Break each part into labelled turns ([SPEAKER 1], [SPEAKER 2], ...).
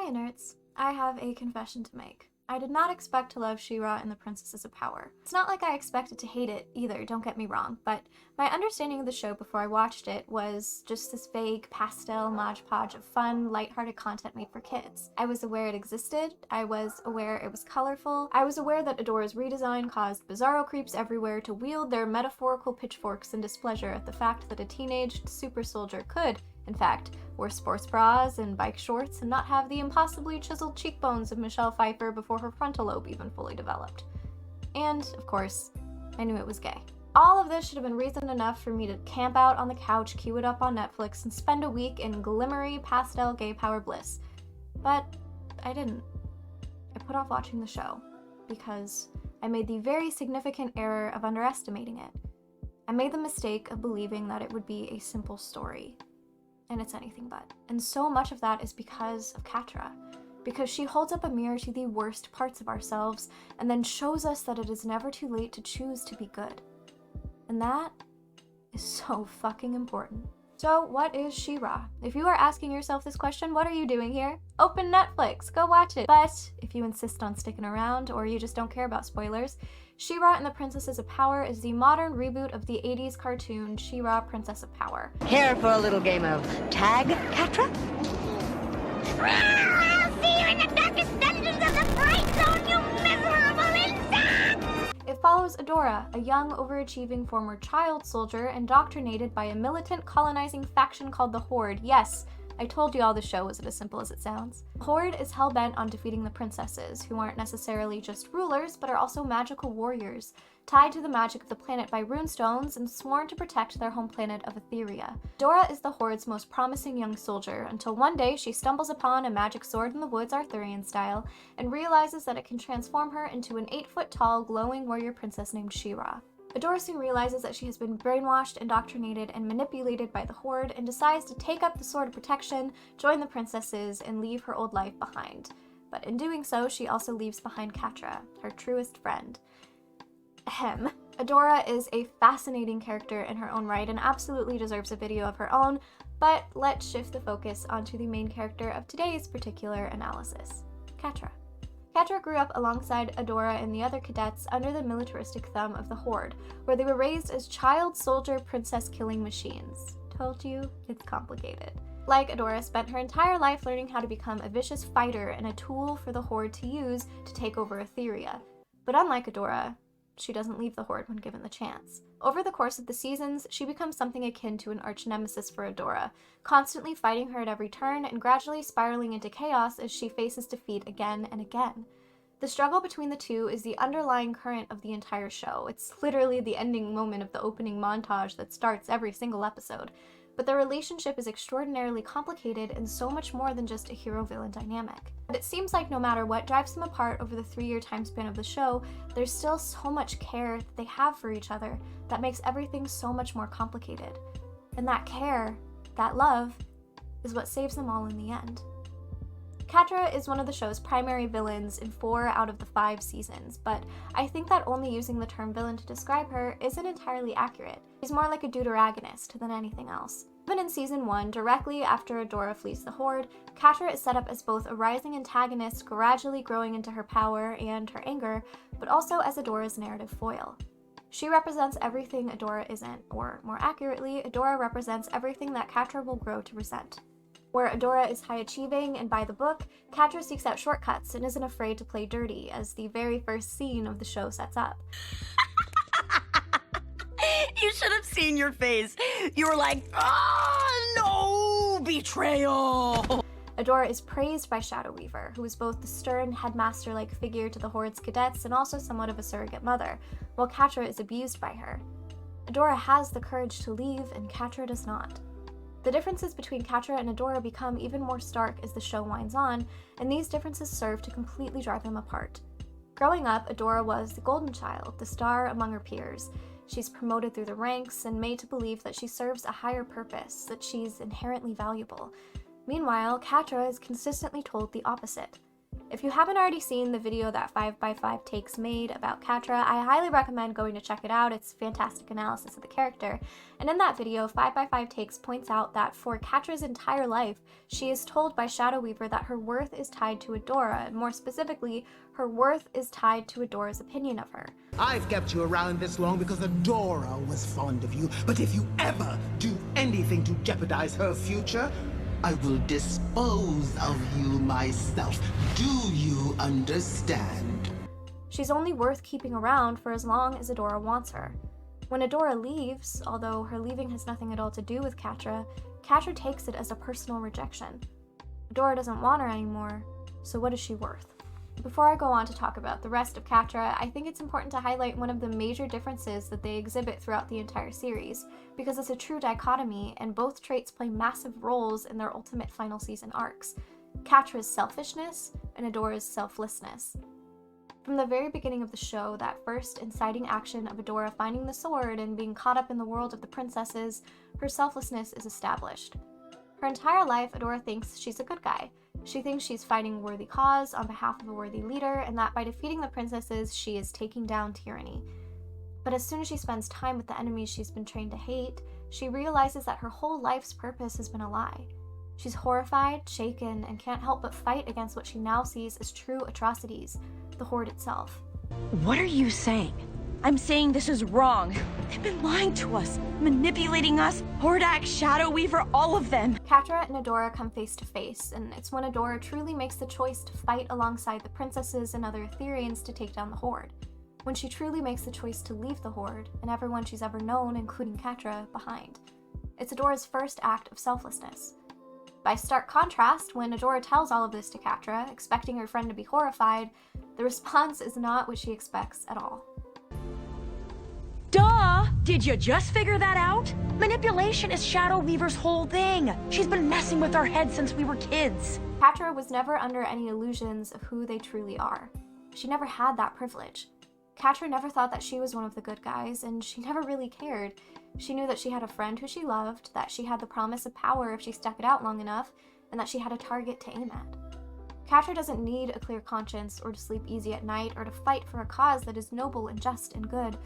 [SPEAKER 1] Hiya nerds. I have a confession to make. I did not expect to love She-Ra and the Princesses of Power. It's not like I expected to hate it either, don't get me wrong, but my understanding of the show before I watched it was just this vague pastel modge podge of fun, lighthearted content made for kids. I was aware it existed, I was aware it was colorful, I was aware that Adora's redesign caused bizarro creeps everywhere to wield their metaphorical pitchforks in displeasure at the fact that a teenaged super soldier could, in fact, wear sports bras and bike shorts and not have the impossibly chiseled cheekbones of Michelle Pfeiffer before her frontal lobe even fully developed. And, of course, I knew it was gay. All of this should have been reason enough for me to camp out on the couch, queue it up on Netflix, and spend a week in glimmery pastel gay power bliss. But I didn't. I put off watching the show because I made the very significant error of underestimating it. I made the mistake of believing that it would be a simple story. And it's anything but. And so much of that is because of Catra. Because she holds up a mirror to the worst parts of ourselves and then shows us that it is never too late to choose to be good. And that is so fucking important. So what is She-Ra? If you are asking yourself this question, what are you doing here? Open Netflix, go watch it. But if you insist on sticking around or you just don't care about spoilers, She-Ra and the Princesses of Power is the modern reboot of the 80s cartoon She-Ra, Princess of Power.
[SPEAKER 2] Here for a little game of tag, Catra?
[SPEAKER 3] I'll see you in the darkest dungeons of the Fright Zone, you miserable insect!
[SPEAKER 1] It follows Adora, a young, overachieving former child soldier indoctrinated by a militant colonizing faction called the Horde. Yes, I told you all the show isn't as simple as it sounds. The Horde is hell-bent on defeating the princesses, who aren't necessarily just rulers, but are also magical warriors, tied to the magic of the planet by runestones and sworn to protect their home planet of Etheria. Adora is the Horde's most promising young soldier, until one day she stumbles upon a magic sword in the woods Arthurian style, and realizes that it can transform her into an 8-foot-tall, glowing warrior princess named She-Ra. Adora soon realizes that she has been brainwashed, indoctrinated, and manipulated by the Horde, and decides to take up the Sword of Protection, join the princesses, and leave her old life behind. But in doing so, she also leaves behind Catra, her truest friend. Ahem. Adora is a fascinating character in her own right and absolutely deserves a video of her own, but let's shift the focus onto the main character of today's particular analysis, Catra. Catra grew up alongside Adora and the other cadets under the militaristic thumb of the Horde, where they were raised as child soldier princess killing machines. Told you, it's complicated. Like Adora spent her entire life learning how to become a vicious fighter and a tool for the Horde to use to take over Etheria. But unlike Adora, she doesn't leave the Horde when given the chance. Over the course of the seasons, she becomes something akin to an arch-nemesis for Adora, constantly fighting her at every turn and gradually spiraling into chaos as she faces defeat again and again. The struggle between the two is the underlying current of the entire show. It's literally the ending moment of the opening montage that starts every single episode. But their relationship is extraordinarily complicated and so much more than just a hero-villain dynamic. But it seems like no matter what drives them apart over the 3-year time span of the show, there's still so much care that they have for each other that makes everything so much more complicated. And that care, that love, is what saves them all in the end. Catra is one of the show's primary villains in 4 out of the 5 seasons, but I think that only using the term villain to describe her isn't entirely accurate. She's more like a deuteragonist than anything else. Even in Season 1, directly after Adora flees the Horde, Catra is set up as both a rising antagonist gradually growing into her power and her anger, but also as Adora's narrative foil. She represents everything Adora isn't, or more accurately, Adora represents everything that Catra will grow to resent. Where Adora is high-achieving and by the book, Catra seeks out shortcuts and isn't afraid to play dirty, as the very first scene of the show sets up.
[SPEAKER 2] You should have seen your face. You were like, no, betrayal.
[SPEAKER 1] Adora is praised by Shadow Weaver, who is both the stern, headmaster-like figure to the Horde's cadets and also somewhat of a surrogate mother, while Catra is abused by her. Adora has the courage to leave, and Catra does not. The differences between Catra and Adora become even more stark as the show winds on, and these differences serve to completely drive them apart. Growing up, Adora was the golden child, the star among her peers. She's promoted through the ranks and made to believe that she serves a higher purpose, that she's inherently valuable. Meanwhile, Catra is consistently told the opposite. If you haven't already seen the video that 5x5 Takes made about Catra, I highly recommend going to check it out. It's fantastic analysis of the character. And in that video, 5x5 Takes points out that for Catra's entire life, she is told by Shadow Weaver that her worth is tied to Adora, and more specifically, her worth is tied to Adora's opinion of her.
[SPEAKER 4] I've kept you around this long because Adora was fond of you, but if you ever do anything to jeopardize her future, I will dispose of you myself. Do you understand?
[SPEAKER 1] She's only worth keeping around for as long as Adora wants her. When Adora leaves, although her leaving has nothing at all to do with Catra, Catra takes it as a personal rejection. Adora doesn't want her anymore, so what is she worth? Before I go on to talk about the rest of Catra, I think it's important to highlight one of the major differences that they exhibit throughout the entire series, because it's a true dichotomy, and both traits play massive roles in their ultimate final season arcs: Catra's selfishness and Adora's selflessness. From the very beginning of the show, that first inciting action of Adora finding the sword and being caught up in the world of the princesses, her selflessness is established. Her entire life, Adora thinks she's a good guy. She thinks she's fighting a worthy cause on behalf of a worthy leader, and that by defeating the princesses, she is taking down tyranny. But as soon as she spends time with the enemies she's been trained to hate, she realizes that her whole life's purpose has been a lie. She's horrified, shaken, and can't help but fight against what she now sees as true atrocities, the Horde itself.
[SPEAKER 5] What are you saying? I'm saying this is wrong. They've been lying to us, manipulating us, Hordak, Shadow Weaver, all of them.
[SPEAKER 1] Catra and Adora come face to face, and it's when Adora truly makes the choice to fight alongside the princesses and other Ethereans to take down the Horde. When she truly makes the choice to leave the Horde, and everyone she's ever known, including Catra, behind. It's Adora's first act of selflessness. By stark contrast, when Adora tells all of this to Catra, expecting her friend to be horrified, the response is not what she expects at all.
[SPEAKER 5] Duh! Did you just figure that out? Manipulation is Shadow Weaver's whole thing. She's been messing with our heads since we were kids.
[SPEAKER 1] Catra was never under any illusions of who they truly are. She never had that privilege. Catra never thought that she was one of the good guys, and she never really cared. She knew that she had a friend who she loved, that she had the promise of power if she stuck it out long enough, and that she had a target to aim at. Catra doesn't need a clear conscience or to sleep easy at night or to fight for a cause that is noble and just and good.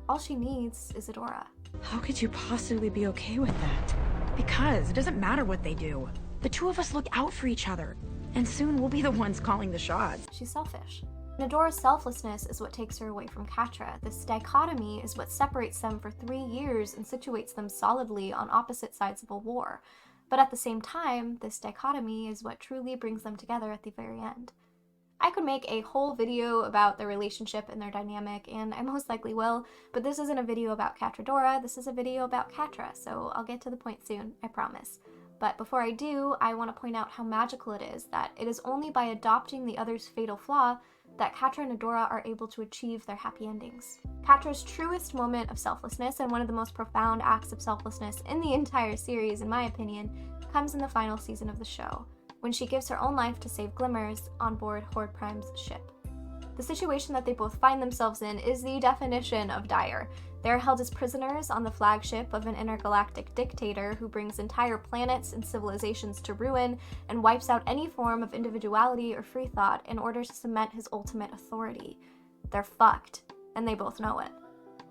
[SPEAKER 1] All she needs is Adora.
[SPEAKER 5] How could you possibly be okay with that? Because it doesn't matter what they do. The two of us look out for each other, and soon we'll be the ones calling the shots.
[SPEAKER 1] She's selfish. And Adora's selflessness is what takes her away from Catra. This dichotomy is what separates them for 3 years and situates them solidly on opposite sides of a war. But at the same time, this dichotomy is what truly brings them together at the very end. I could make a whole video about their relationship and their dynamic, and I most likely will, but this isn't a video about Catradora, this is a video about Catra, so I'll get to the point soon, I promise. But before I do, I want to point out how magical it is that it is only by adopting the other's fatal flaw that Catra and Adora are able to achieve their happy endings. Catra's truest moment of selflessness, and one of the most profound acts of selflessness in the entire series, in my opinion, comes in the final season of the show, when she gives her own life to save Glimmers on board Horde Prime's ship. The situation that they both find themselves in is the definition of dire. They are held as prisoners on the flagship of an intergalactic dictator who brings entire planets and civilizations to ruin and wipes out any form of individuality or free thought in order to cement his ultimate authority. They're fucked, and they both know it.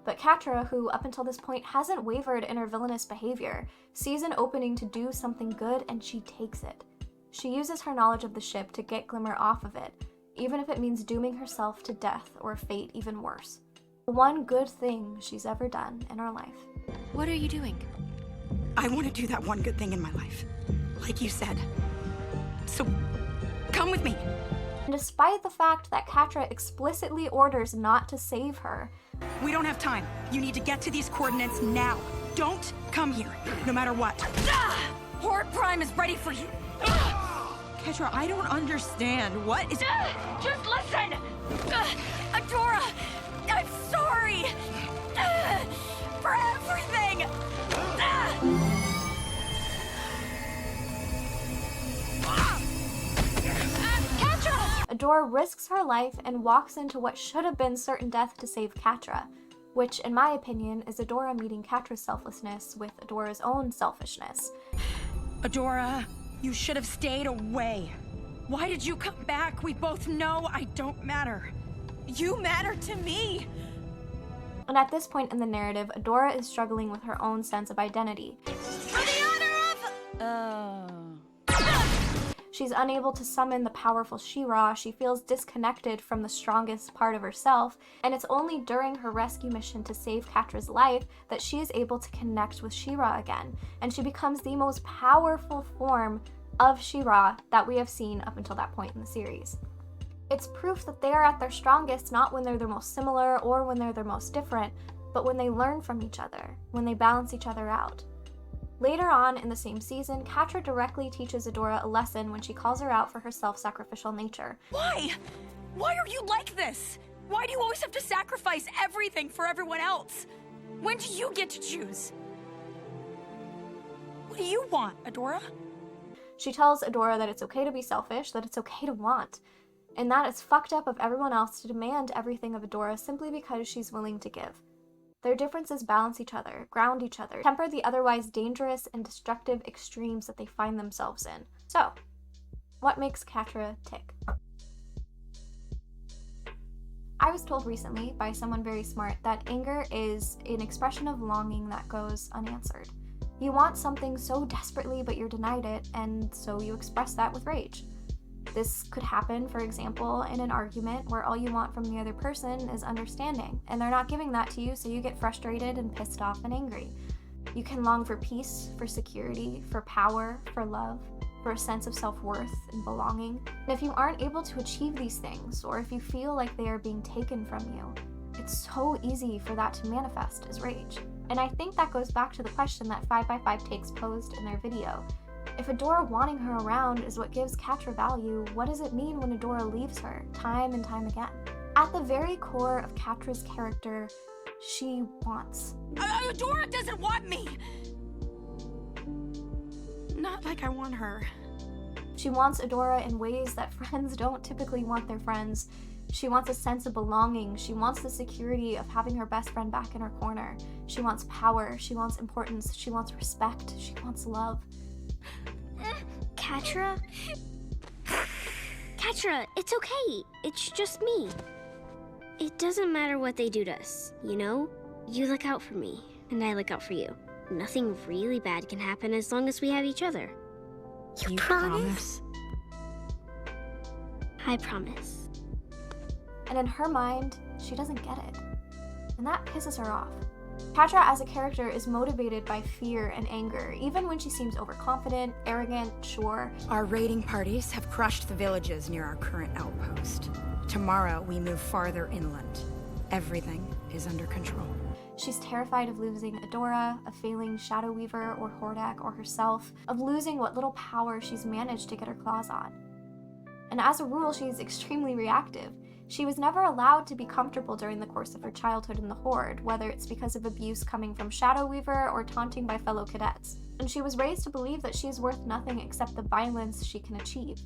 [SPEAKER 1] But Catra, who up until this point hasn't wavered in her villainous behavior, sees an opening to do something good and she takes it. She uses her knowledge of the ship to get Glimmer off of it, even if it means dooming herself to death or a fate even worse. The one good thing she's ever done in her life.
[SPEAKER 6] What are you doing?
[SPEAKER 2] I want to do that one good thing in my life, like you said. So, come with me.
[SPEAKER 1] And despite the fact that Catra explicitly orders not to save her,
[SPEAKER 2] We don't have time. You need to get to these coordinates now. Don't come here, no matter what. Horde Prime is ready for you.
[SPEAKER 6] Catra, I don't understand. What is...
[SPEAKER 2] Just listen! Adora, I'm sorry! For everything!
[SPEAKER 1] Adora risks her life and walks into what should have been certain death to save Catra, which, in my opinion, is Adora meeting Catra's selflessness with Adora's own selfishness.
[SPEAKER 2] Adora, you should have stayed away. Why did you come back? We both know I don't matter.
[SPEAKER 6] You matter to me.
[SPEAKER 1] And at this point in the narrative, Adora is struggling with her own sense of identity.
[SPEAKER 2] For the honor of...
[SPEAKER 1] She's unable to summon the powerful Shera, she feels disconnected from the strongest part of herself, and it's only during her rescue mission to save Catra's life that she is able to connect with Shera again, and she becomes the most powerful form of Shera that we have seen up until that point in the series. It's proof that they are at their strongest not when they're their most similar or when they're their most different, but when they learn from each other, when they balance each other out. Later on in the same season, Catra directly teaches Adora a lesson when she calls her out for her self-sacrificial nature.
[SPEAKER 2] Why? Why are you like this? Why do you always have to sacrifice everything for everyone else? When do you get to choose? What do you want, Adora?
[SPEAKER 1] She tells Adora that it's okay to be selfish, that it's okay to want, and that it's fucked up of everyone else to demand everything of Adora simply because she's willing to give. Their differences balance each other, ground each other, temper the otherwise dangerous and destructive extremes that they find themselves in. So, what makes Catra tick? I was told recently by someone very smart that anger is an expression of longing that goes unanswered. You want something so desperately, but you're denied it, and so you express that with rage. This could happen, for example, in an argument where all you want from the other person is understanding, and they're not giving that to you, so you get frustrated and pissed off and angry. You can long for peace, for security, for power, for love, for a sense of self-worth and belonging. And if you aren't able to achieve these things, or if you feel like they are being taken from you, it's so easy for that to manifest as rage. And I think that goes back to the question that 5x5 Takes posed in their video. If Adora wanting her around is what gives Catra value, what does it mean when Adora leaves her, time and time again? At the very core of Catra's character, she wants.
[SPEAKER 2] Adora doesn't want me! Not like I want her.
[SPEAKER 1] She wants Adora in ways that friends don't typically want their friends. She wants a sense of belonging. She wants the security of having her best friend back in her corner. She wants power. She wants importance. She wants respect. She wants love.
[SPEAKER 3] Catra? Catra, it's okay. It's just me. It doesn't matter what they do to us, you know? You look out for me, and I look out for you. Nothing really bad can happen as long as we have each other. You promise? I promise.
[SPEAKER 1] And in her mind, she doesn't get it. And that pisses her off. Catra as a character is motivated by fear and anger, even when she seems overconfident, arrogant, sure.
[SPEAKER 5] Our raiding parties have crushed the villages near our current outpost. Tomorrow, we move farther inland. Everything is under control.
[SPEAKER 1] She's terrified of losing Adora, of failing Shadow Weaver or Hordak or herself, of losing what little power she's managed to get her claws on. And as a rule, she's extremely reactive. She was never allowed to be comfortable during the course of her childhood in the Horde, whether it's because of abuse coming from Shadow Weaver or taunting by fellow cadets. And she was raised to believe that she is worth nothing except the violence she can achieve.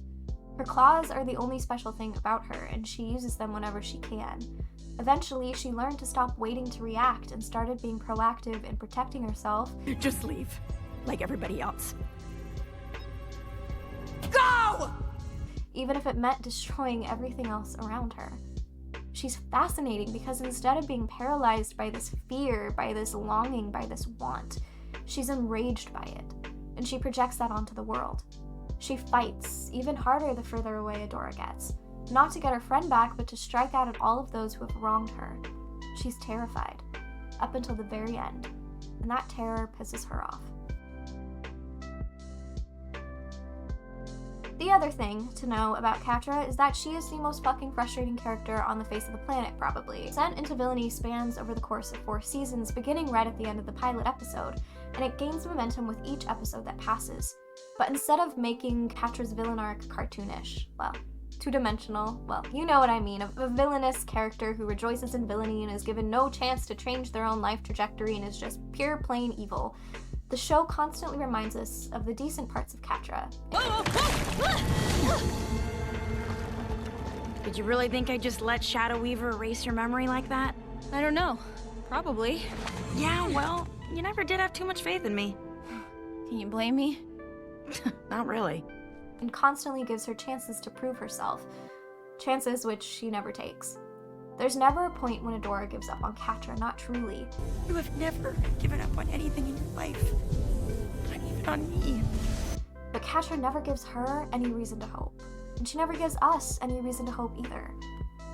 [SPEAKER 1] Her claws are the only special thing about her, and she uses them whenever she can. Eventually, she learned to stop waiting to react and started being proactive in protecting herself.
[SPEAKER 5] Just leave, like everybody else.
[SPEAKER 2] Go!
[SPEAKER 1] Even if it meant destroying everything else around her. She's fascinating because instead of being paralyzed by this fear, by this longing, by this want, she's enraged by it, and she projects that onto the world. She fights, even harder the further away Adora gets, not to get her friend back, but to strike out at all of those who have wronged her. She's terrified, up until the very end, and that terror pisses her off. The other thing to know about Catra is that she is the most fucking frustrating character on the face of the planet, probably. Descent into villainy spans over the course of 4 seasons, beginning right at the end of the pilot episode, and it gains momentum with each episode that passes. But instead of making Catra's villain arc cartoonish, well, two-dimensional, well, you know what I mean, a villainous character who rejoices in villainy and is given no chance to change their own life trajectory and is just pure plain evil, the show constantly reminds us of the decent parts of Catra.
[SPEAKER 5] Did you really think I just let Shadow Weaver erase your memory like that?
[SPEAKER 6] I don't know. Probably.
[SPEAKER 5] Yeah, well, you never did have too much faith in me.
[SPEAKER 6] Can you blame me?
[SPEAKER 5] Not really.
[SPEAKER 1] and constantly gives her chances to prove herself, chances which she never takes. There's never a point when Adora gives up on Catra, not truly.
[SPEAKER 2] You have never given up on anything in your life. Not even on me.
[SPEAKER 1] But Catra never gives her any reason to hope. And she never gives us any reason to hope either.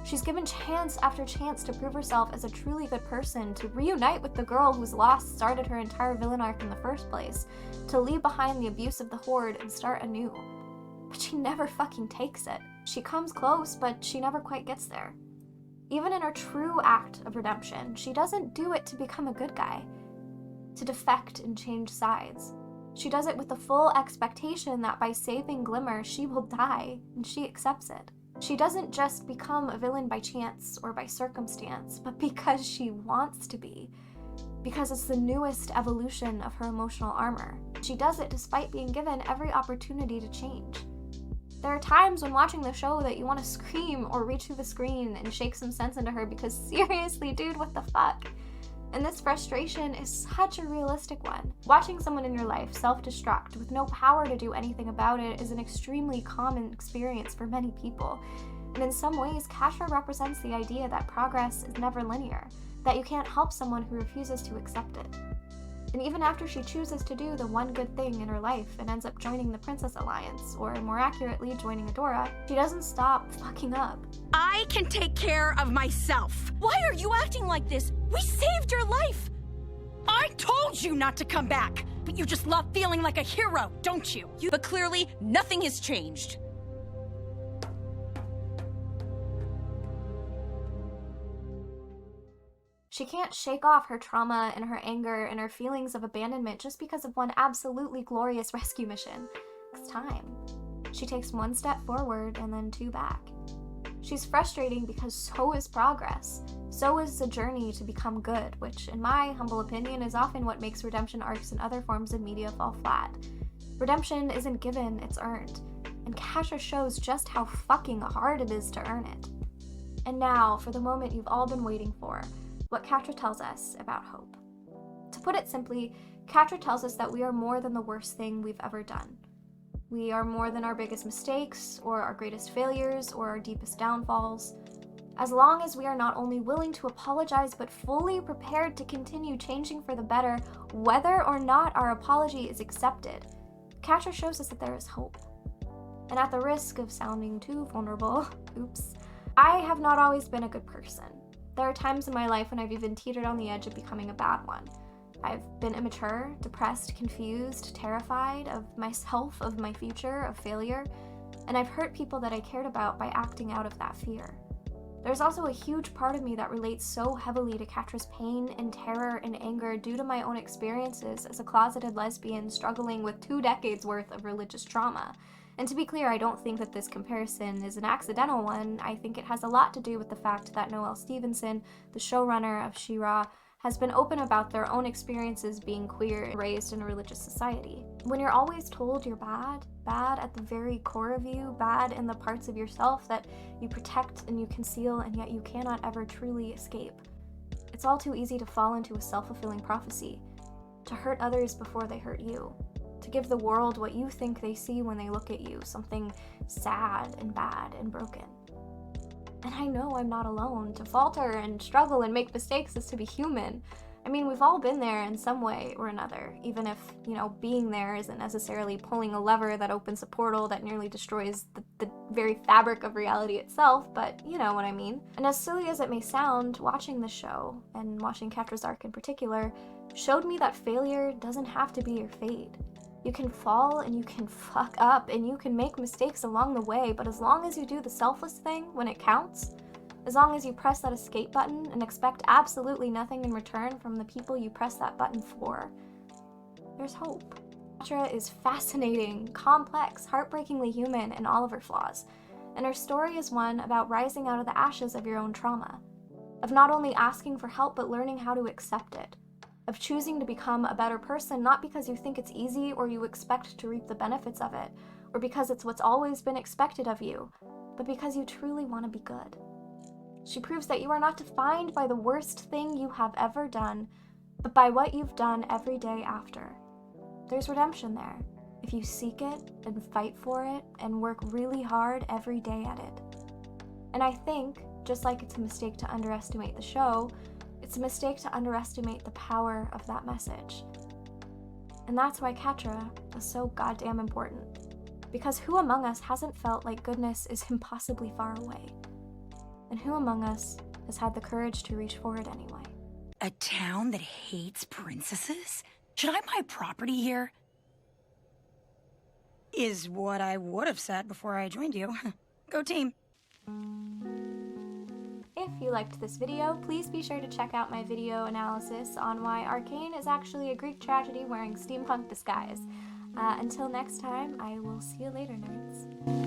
[SPEAKER 1] She's given chance after chance to prove herself as a truly good person, to reunite with the girl whose loss started her entire villain arc in the first place, to leave behind the abuse of the Horde and start anew. But she never fucking takes it. She comes close, but she never quite gets there. Even in her true act of redemption, she doesn't do it to become a good guy, to defect and change sides. She does it with the full expectation that by saving Glimmer, she will die, and she accepts it. She doesn't just become a villain by chance or by circumstance, but because she wants to be, because it's the newest evolution of her emotional armor. She does it despite being given every opportunity to change. There are times when watching the show that you want to scream or reach through the screen and shake some sense into her because seriously, dude, what the fuck? And this frustration is such a realistic one. Watching someone in your life self-destruct with no power to do anything about it is an extremely common experience for many people. And in some ways, Catra represents the idea that progress is never linear, that you can't help someone who refuses to accept it. And even after she chooses to do the one good thing in her life and ends up joining the Princess Alliance, or more accurately, joining Adora, she doesn't stop fucking up.
[SPEAKER 2] I can take care of myself.
[SPEAKER 6] Why are you acting like this? We saved your life!
[SPEAKER 2] I told you not to come back, but you just love feeling like a hero, don't you?
[SPEAKER 6] But clearly, nothing has changed.
[SPEAKER 1] She can't shake off her trauma and her anger and her feelings of abandonment just because of one absolutely glorious rescue mission. It's time. She takes one step forward and then two back. She's frustrating because so is progress. So is the journey to become good, which, in my humble opinion, is often what makes redemption arcs and other forms of media fall flat. Redemption isn't given, it's earned. And Catra shows just how fucking hard it is to earn it. And now, for the moment you've all been waiting for, what Catra tells us about hope. To put it simply, Catra tells us that we are more than the worst thing we've ever done. We are more than our biggest mistakes, or our greatest failures, or our deepest downfalls. As long as we are not only willing to apologize, but fully prepared to continue changing for the better, whether or not our apology is accepted, Catra shows us that there is hope. And at the risk of sounding too vulnerable, oops, I have not always been a good person. There are times in my life when I've even teetered on the edge of becoming a bad one. I've been immature, depressed, confused, terrified of myself, of my future, of failure, and I've hurt people that I cared about by acting out of that fear. There's also a huge part of me that relates so heavily to Catra's pain and terror and anger due to my own experiences as a closeted lesbian struggling with 2 decades worth of religious trauma. And to be clear, I don't think that this comparison is an accidental one. I think it has a lot to do with the fact that Noelle Stevenson, the showrunner of Shera, has been open about their own experiences being queer and raised in a religious society. When you're always told you're bad at the very core of you, bad in the parts of yourself that you protect and you conceal and yet you cannot ever truly escape, it's all too easy to fall into a self-fulfilling prophecy, to hurt others before they hurt you, to give the world what you think they see when they look at you, something sad and bad and broken. And I know I'm not alone. To falter and struggle and make mistakes is to be human. I mean, we've all been there in some way or another, even if, being there isn't necessarily pulling a lever that opens a portal that nearly destroys the very fabric of reality itself, but you know what I mean. And as silly as it may sound, watching the show, and watching Catra's arc in particular, showed me that failure doesn't have to be your fate. You can fall and you can fuck up and you can make mistakes along the way, but as long as you do the selfless thing when it counts, as long as you press that escape button and expect absolutely nothing in return from the people you press that button for, there's hope. Catra is fascinating, complex, heartbreakingly human in all of her flaws, and her story is one about rising out of the ashes of your own trauma, of not only asking for help but learning how to accept it, of choosing to become a better person not because you think it's easy or you expect to reap the benefits of it, or because it's what's always been expected of you, but because you truly want to be good. She proves that you are not defined by the worst thing you have ever done, but by what you've done every day after. There's redemption there. if you seek it and fight for it and work really hard every day at it. And I think, just like it's a mistake to underestimate the show, it's a mistake to underestimate the power of that message. And that's why Catra was so goddamn important. Because who among us hasn't felt like goodness is impossibly far away? And who among us has had the courage to reach for it anyway?
[SPEAKER 2] A town that hates princesses? Should I buy property here? Is what I would have said before I joined you. Go team.
[SPEAKER 1] If you liked this video, please be sure to check out my video analysis on why Arcane is actually a Greek tragedy wearing steampunk disguise. Until next time, I will see you later, nerds.